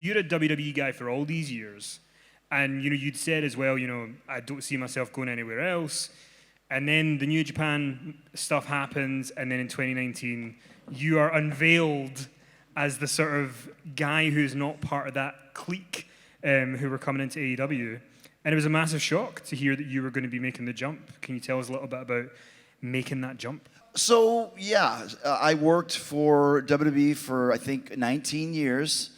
You're a WWE guy for all these years, and you'd said as well, I don't see myself going anywhere else. And then the New Japan stuff happens, and then in 2019, you are unveiled as the sort of guy who's not part of that clique who were coming into AEW. And it was a massive shock to hear that you were going to be making the jump. Can you tell us a little bit about making that jump? So, yeah, I worked for WWE for, I think, 19 years.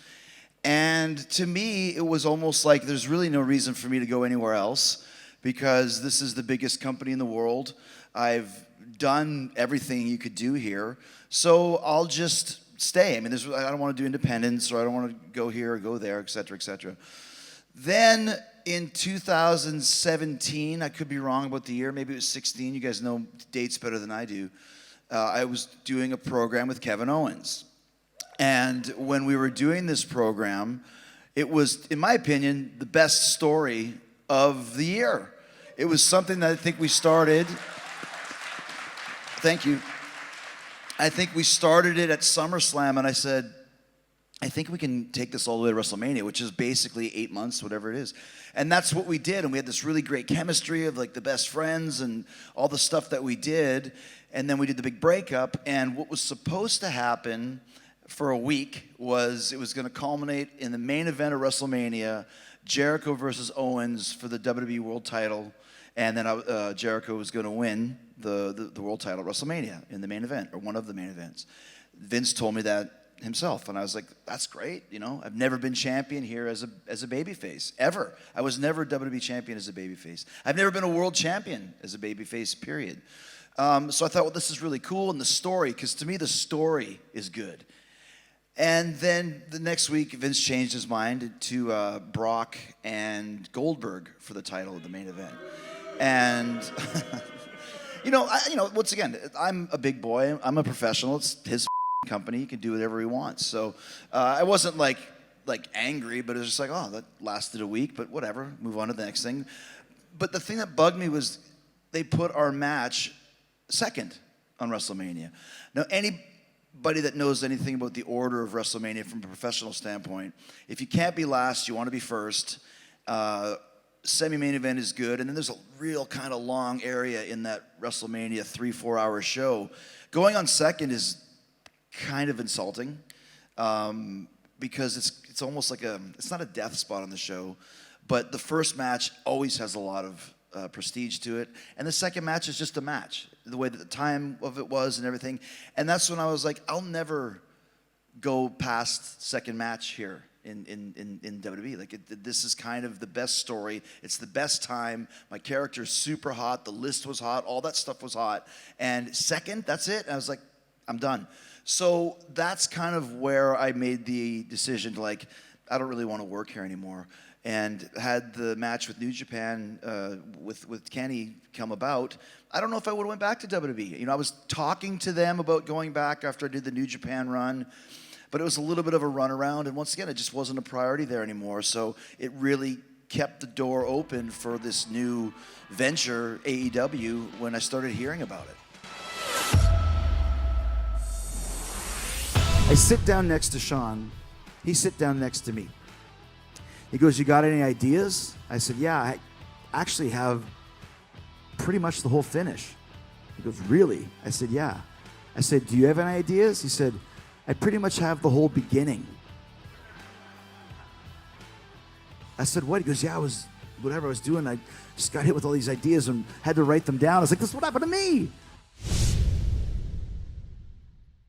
And to me, it was almost like there's really no reason for me to go anywhere else because this is the biggest company in the world. I've done everything you could do here. So I'll just stay. I mean, I don't want to do independence or I don't want to go here or go there, et cetera, et cetera. Then in 2017, I could be wrong about the year, maybe it was 16. You guys know dates better than I do. I was doing a program with Kevin Owens. And when we were doing this program, it was, in my opinion, the best story of the year. It was something that I think we started. Thank you. I think we started it at SummerSlam, and I said, I think we can take this all the way to WrestleMania, which is basically 8 months, whatever it is. And that's what we did, and we had this really great chemistry of like the best friends and all the stuff that we did. And then we did the big breakup, and what was supposed to happen for a week was it was going to culminate in the main event of WrestleMania, Jericho versus Owens for the WWE World Title, and then Jericho was going to win the World Title at WrestleMania in the main event, or one of the main events. Vince told me that himself, and I was like, that's great, I've never been champion here as a babyface, ever. I was never WWE champion as a babyface. I've never been a world champion as a babyface, period. So I thought, well, this is really cool, and the story, because to me the story is good. And then the next week, Vince changed his mind to Brock and Goldberg for the title of the main event. And, once again, I'm a big boy. I'm a professional. It's his company. He can do whatever he wants. So I wasn't like angry, but it was just like, oh, that lasted a week, but whatever. Move on to the next thing. But the thing that bugged me was they put our match second on WrestleMania. Now, anybody that knows anything about the order of WrestleMania from a professional standpoint, if you can't be last, you want to be first. Semi-main event is good, and then there's a real kind of long area in that WrestleMania 3-4 hour show. Going on second is kind of insulting because it's almost like it's not a death spot on the show, but the first match always has a lot of prestige to it, and the second match is just a match, the way that the time of it was and everything. And that's when I was like, I'll never go past second match here in WWE. Like this is kind of the best story. It's the best time. My character's super hot. The list was hot. All that stuff was hot. And second, that's it. And I was like, I'm done. So that's kind of where I made the decision to I don't really want to work here anymore. And had the match with New Japan with Kenny come about, I don't know if I would have went back to WWE. I was talking to them about going back after I did the New Japan run, but it was a little bit of a runaround, and once again, it just wasn't a priority there anymore. So it really kept the door open for this new venture, AEW, when I started hearing about it. I sit down next to Sean. He sit down next to me. He goes, you got any ideas? I said, yeah, I actually have pretty much the whole finish. He goes, really? I said, yeah. I said, do you have any ideas? He said, I pretty much have the whole beginning. I said, what? He goes, yeah, whatever I was doing, I just got hit with all these ideas and had to write them down. I was like, this is what happened to me.